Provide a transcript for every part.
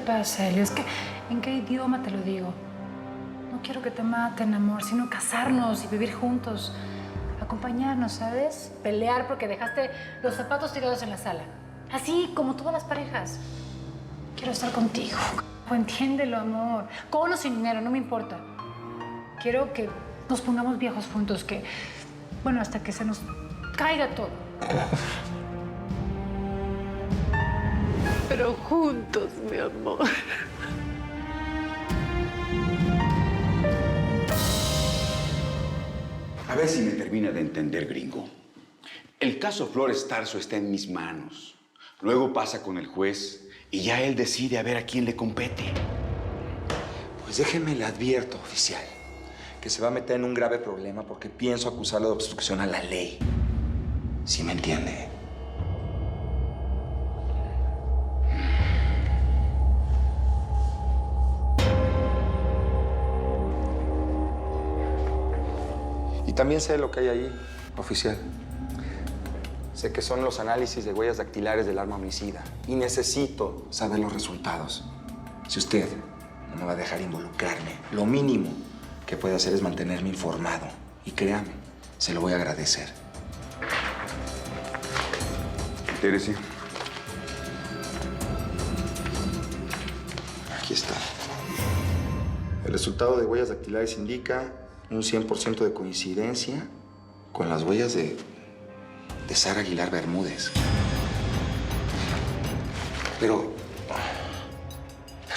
pasa, Helio? Es que, ¿en qué idioma te lo digo? No quiero que te maten, amor, sino casarnos y vivir juntos. Acompañarnos, ¿sabes? Pelear porque dejaste los zapatos tirados en la sala. Así como todas las parejas. Quiero estar contigo. Entiéndelo, amor. Con o sin dinero, no me importa. Quiero que nos pongamos viejos juntos, que... Bueno, hasta que se nos caiga todo. Pero juntos, mi amor. A ver si me termina de entender, gringo. El caso Flores Tarso está en mis manos. Luego pasa con el juez y ya él decide a ver a quién le compete. Pues déjeme le advierto, oficial, que se va a meter en un grave problema porque pienso acusarlo de obstrucción a la ley. ¿Sí me entiende? Y también sé lo que hay ahí, oficial. Sé que son los análisis de huellas dactilares del arma homicida. Y necesito saber los resultados. Si usted no me va a dejar involucrarme, lo mínimo que puede hacer es mantenerme informado. Y créame, se lo voy a agradecer. Entérese. Aquí está. El resultado de huellas dactilares indica un 100% de coincidencia con las huellas de Sara Aguilar Bermúdez. Pero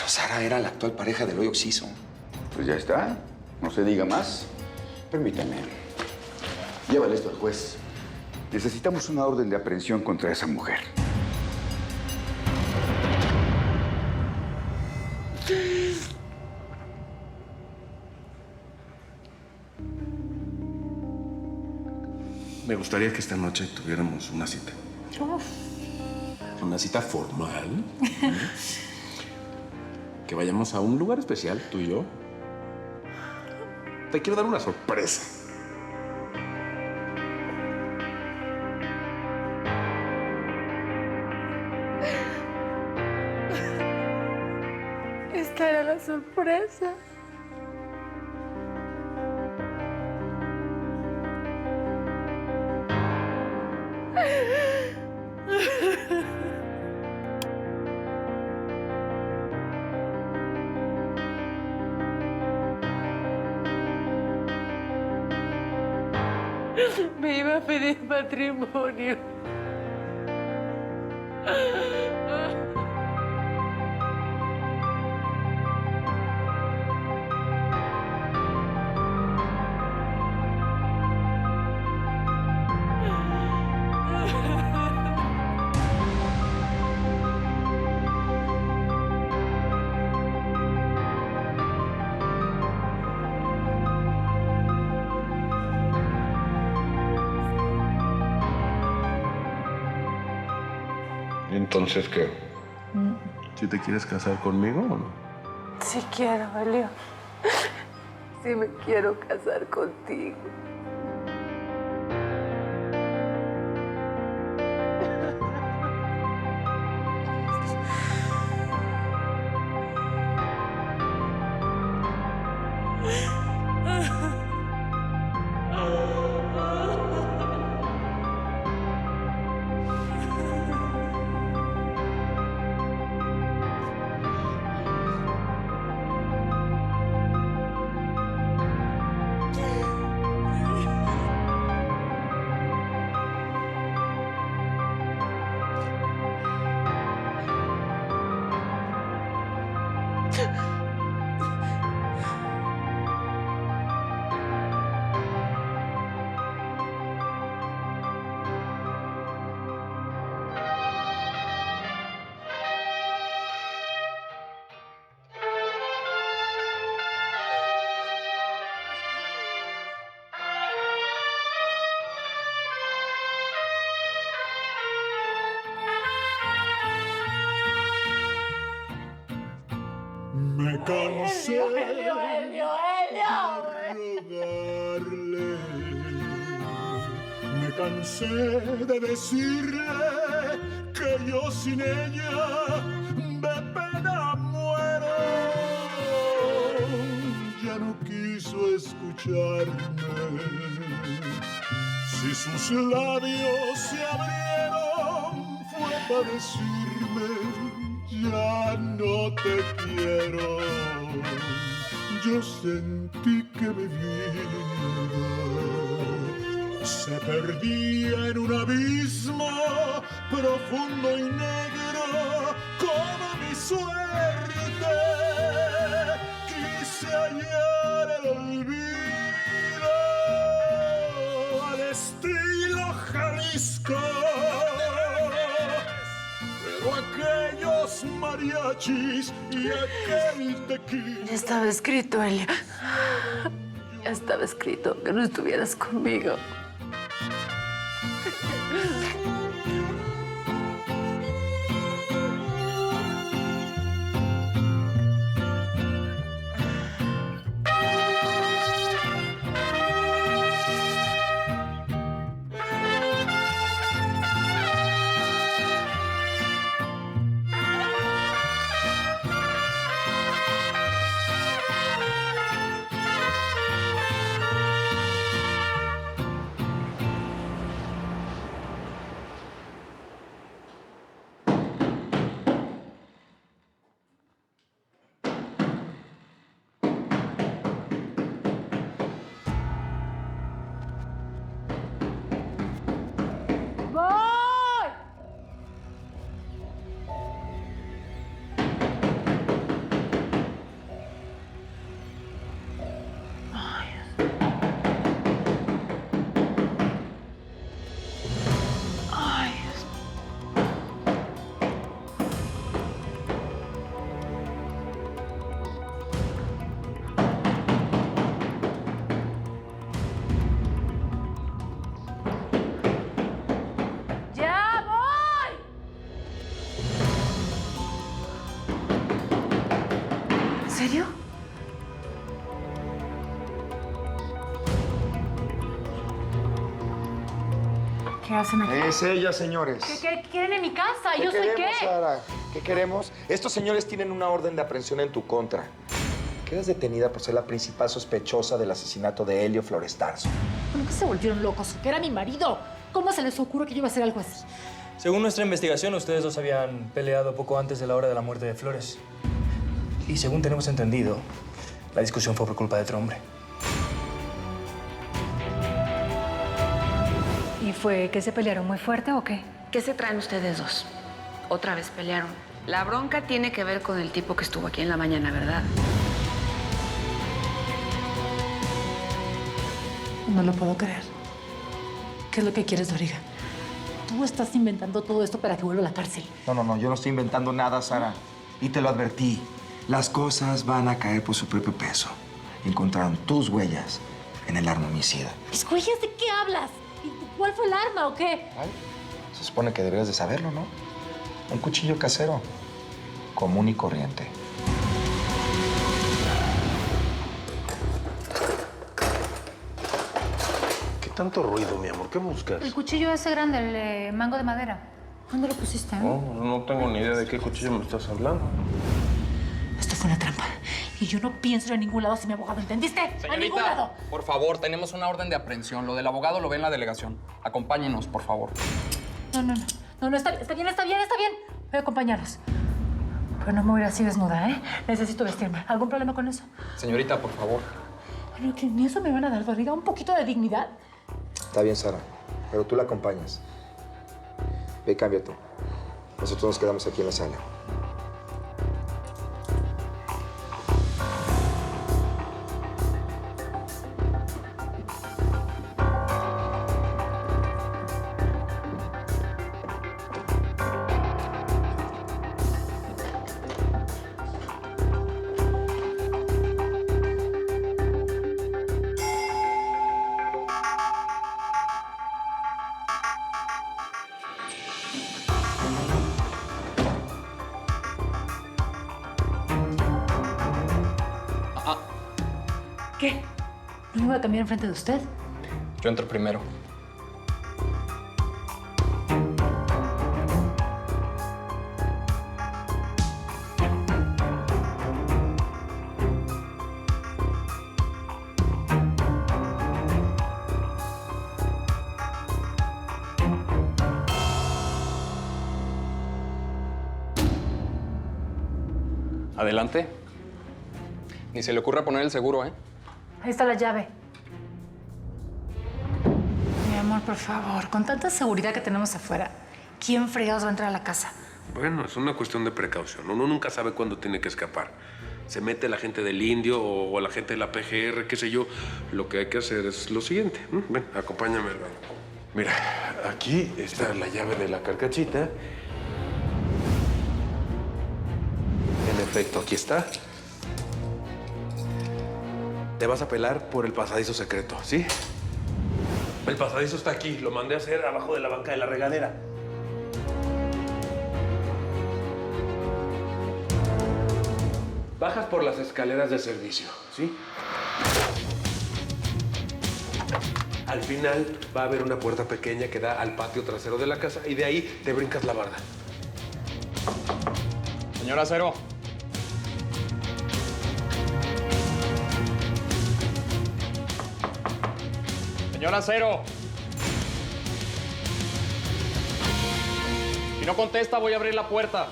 Sara era la actual pareja del hoy Oxiso. Pues ya está. No se diga más. Permítame. Llévale esto al juez. Necesitamos una orden de aprehensión contra esa mujer. Me gustaría que esta noche tuviéramos una cita. Uf. Una cita formal. Que vayamos a un lugar especial, tú y yo. Te quiero dar una sorpresa. Esta era la sorpresa. Me iba a pedir matrimonio. Entonces, ¿qué? ¿Si te quieres casar conmigo o no? Sí quiero, Helio. Sí me quiero casar contigo. Me cansé Helio. de rogarle, me cansé de decirle que yo sin ella de pena muero. escucharme. Si sus labios se abrieron, fue para decirme, ya no te quiero. Yo sentí que mi vida se perdía en un abismo profundo y negro como mi suerte. Quise hallar el olvido al estilo Jalisco, pero aquellos mariachis y aquel tequila. Ya estaba escrito, Elio. Ya estaba escrito que no estuvieras conmigo. ¿En serio? ¿Qué hacen aquí? Es ella, señores. ¿Qué quieren en mi casa? ¿Yo soy qué? Sara? ¿Qué queremos? Estos señores tienen una orden de aprehensión en tu contra. Quedas detenida por ser la principal sospechosa del asesinato de Helio Flores Tarso. ¿Por qué se volvieron locos? Que era mi marido. ¿Cómo se les ocurre que yo iba a hacer algo así? Según nuestra investigación, ustedes dos habían peleado poco antes de la hora de la muerte de Flores. Y según tenemos entendido, la discusión fue por culpa de otro hombre. ¿Y fue que se pelearon muy fuerte o qué? ¿Qué se traen ustedes dos? Otra vez pelearon. La bronca tiene que ver con el tipo que estuvo aquí en la mañana, ¿verdad? No lo puedo creer. ¿Qué es lo que quieres, Doriga? Tú estás inventando todo esto para que vuelva a la cárcel. No, yo no estoy inventando nada, Sara. Y te lo advertí. Las cosas van a caer por su propio peso. Encontraron tus huellas en el arma homicida. ¿Mis huellas de qué hablas? ¿Y cuál fue el arma o qué? Ay, se supone que deberías de saberlo, ¿no? Un cuchillo casero, común y corriente. ¿Qué tanto ruido, mi amor? ¿Qué buscas? El cuchillo ese grande, el mango de madera. ¿Dónde lo pusiste? No tengo ni idea de qué cuchillo me estás hablando. Esto fue una trampa. Y yo no pienso ir a ningún lado sin mi abogado, ¿entendiste? ¡A ningún lado! Por favor, tenemos una orden de aprehensión. Lo del abogado lo ve en la delegación. Acompáñenos, por favor. No, está bien. Voy a acompañarlos. Pero no me voy a ir así desnuda, ¿eh? Necesito vestirme. ¿Algún problema con eso? Señorita, por favor. Bueno, que ni eso me van a dar, Doriga. Un poquito de dignidad. Está bien, Sara, pero tú la acompañas. Ve y cámbiate. Nosotros nos quedamos aquí en la sala. ¿Qué? ¿No me voy a cambiar enfrente de usted? Yo entro primero. Adelante. Ni se le ocurra poner el seguro, ¿eh? Ahí está la llave. Mi amor, por favor, con tanta seguridad que tenemos afuera, ¿quién fregados va a entrar a la casa? Bueno, es una cuestión de precaución. Uno nunca sabe cuándo tiene que escapar. Se mete la gente del Indio o la gente de la PGR, qué sé yo. Lo que hay que hacer es lo siguiente. Ven, acompáñame, hermano. Mira, aquí está la llave de la carcachita. En efecto, aquí está. Te vas a pelar por el pasadizo secreto, ¿sí? El pasadizo está aquí. Lo mandé a hacer abajo de la banca de la regadera. Bajas por las escaleras de servicio, ¿sí? Al final va a haber una puerta pequeña que da al patio trasero de la casa y de ahí te brincas la barda. Señor Acero. Señor Acero. Si no contesta, voy a abrir la puerta.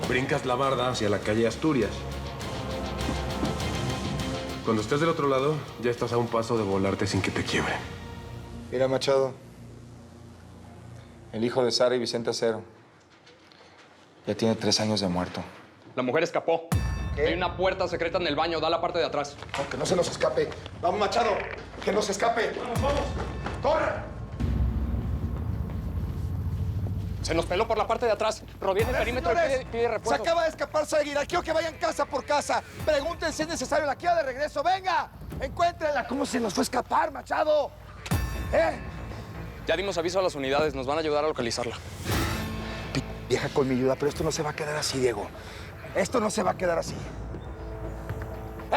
Brincas la barda hacia la calle Asturias. Cuando estés del otro lado, ya estás a un paso de volarte sin que te quiebren. Mira, Machado. El hijo de Sara y Vicente Acero. Ya tiene 3 años de muerto. La mujer escapó. ¿Qué? Hay una puerta secreta en el baño, da la parte de atrás. No, que no se nos escape. Vamos, Machado. Que no se escape. Vamos, vamos. ¡Corre! Se nos peló por la parte de atrás. Rodea el perímetro y pide Se refuerzos. acaba de escapar Seguirá. Quiero que vayan casa por casa. Pregunten si es necesario la quiero de regreso. ¡Venga! ¡Encuéntrenla! ¿Cómo se nos fue a escapar, Machado? Ya dimos aviso a las unidades. Nos van a ayudar a localizarla. Vieja colmilluda, pero esto no se va a quedar así, Diego. Esto no se va a quedar así.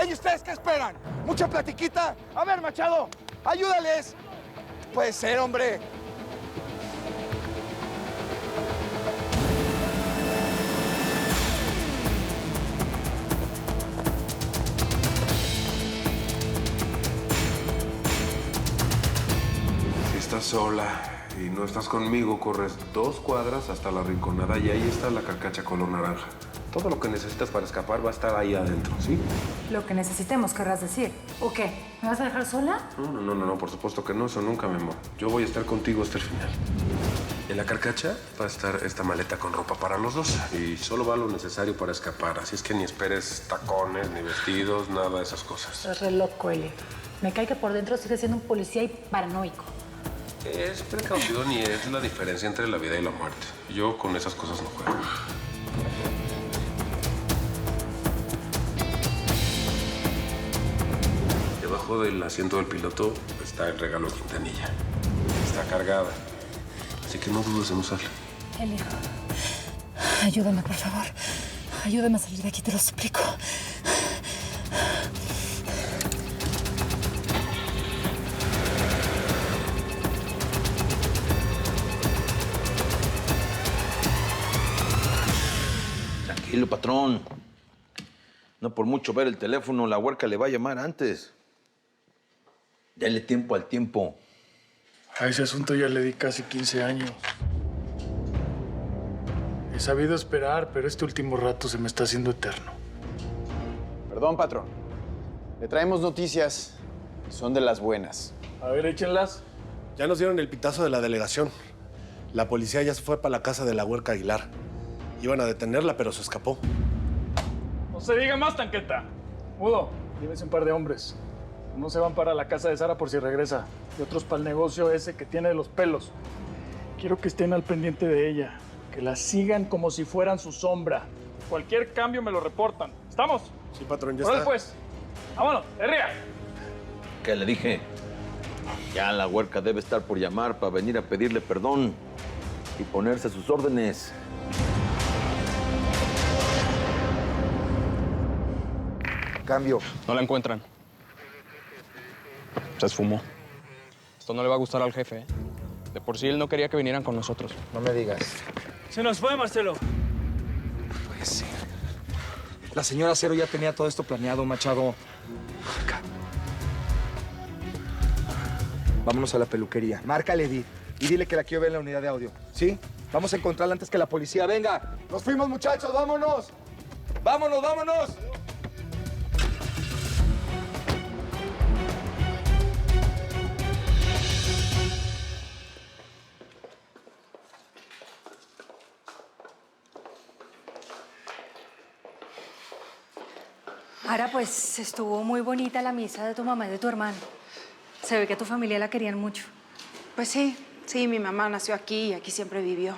¿Y ustedes qué esperan? ¿Mucha platiquita? A ver, Machado, ayúdales. Puede ser, hombre. Si estás sola y no estás conmigo, corres 2 cuadras hasta la rinconada y ahí está la carcacha color naranja. Todo lo que necesitas para escapar va a estar ahí adentro, ¿sí? Lo que necesitemos, querrás decir. ¿O qué? ¿Me vas a dejar sola? No, por supuesto que no, eso nunca, mi amor. Yo voy a estar contigo hasta el final. En la carcacha va a estar esta maleta con ropa para los dos y solo va lo necesario para escapar. Así es que ni esperes tacones, ni vestidos, nada de esas cosas. Es re loco, Eli. Me cae que por dentro sigue siendo un policía y paranoico. Es precaución y es la diferencia entre la vida y la muerte. Yo con esas cosas no juego. Debajo del asiento del piloto está el regalo de Quintanilla. Está cargada. Así que no dudes en usarla. Eli, ayúdame, por favor. Ayúdame a salir de aquí, te lo suplico. Tranquilo, patrón. No por mucho ver el teléfono, la huerca le va a llamar antes. Dale tiempo al tiempo. A ese asunto ya le di casi 15 años. He sabido esperar, pero este último rato se me está haciendo eterno. Perdón, patrón. Le traemos noticias. Son de las buenas. A ver, échenlas. Ya nos dieron el pitazo de la delegación. La policía ya se fue para la casa de la Huerca Aguilar. Iban a detenerla, pero se escapó. No se diga más, tanqueta. Mudo, llévese un par de hombres. Unos se van para la casa de Sara por si regresa. Y otros para el negocio ese que tiene de los pelos. Quiero que estén al pendiente de ella. Que la sigan como si fueran su sombra. Cualquier cambio me lo reportan. ¿Estamos? Sí, patrón, ya Órale, está. pues. Vámonos, herria. ¿Qué le dije? Ya la huerca debe estar por llamar para venir a pedirle perdón y ponerse a sus órdenes. Cambio. No la encuentran. Se esfumó. Esto no le va a gustar al jefe, ¿eh? De por sí él no quería que vinieran con nosotros. No me digas. Se nos fue, Marcelo. Puede ser. La señora Cero ya tenía todo esto planeado, Machado. Vámonos a la peluquería. Márcale, Edith, y dile que la quiero ver en la unidad de audio. ¿Sí? Vamos a encontrarla antes que la policía venga. ¡Nos fuimos, muchachos! ¡Vámonos! ¡Vámonos, vámonos! Ahora, pues, estuvo muy bonita la misa de tu mamá y de tu hermano. Se ve que a tu familia la querían mucho. Pues sí, mi mamá nació aquí y aquí siempre vivió.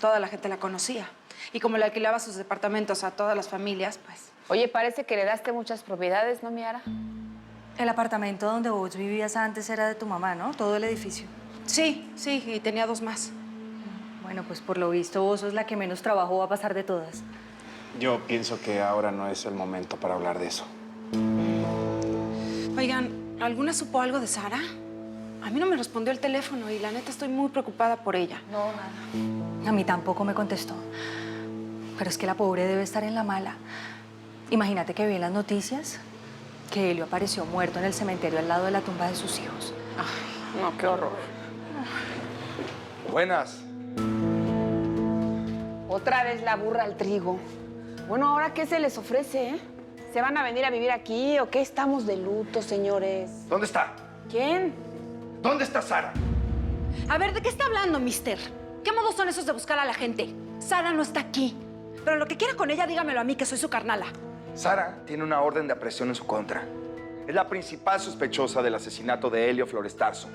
Toda la gente la conocía. Y como le alquilaba sus departamentos a todas las familias, pues... Oye, parece que heredaste muchas propiedades, ¿no, Miara? El apartamento donde vos vivías antes era de tu mamá, ¿no? Todo el edificio. Sí, y tenía 2 más. Bueno, pues por lo visto vos sos la que menos trabajo va a pasar de todas. Yo pienso que ahora no es el momento para hablar de eso. Oigan, ¿alguna supo algo de Sara? A mí no me respondió el teléfono y la neta estoy muy preocupada por ella. No, nada. A mí tampoco me contestó. Pero es que la pobre debe estar en la mala. Imagínate que vi en las noticias que Helio apareció muerto en el cementerio al lado de la tumba de sus hijos. Ay, no, qué horror. Buenas. Otra vez la burra al trigo. Bueno, ¿ahora qué se les ofrece, eh? ¿Se van a venir a vivir aquí o qué? Estamos de luto, señores. ¿Dónde está? ¿Quién? ¿Dónde está Sara? A ver, ¿de qué está hablando, mister? ¿Qué modos son esos de buscar a la gente? Sara no está aquí. Pero lo que quiera con ella, dígamelo a mí, que soy su carnala. Sara tiene una orden de aprehensión en su contra. Es la principal sospechosa del asesinato de Helio Flores Tarso.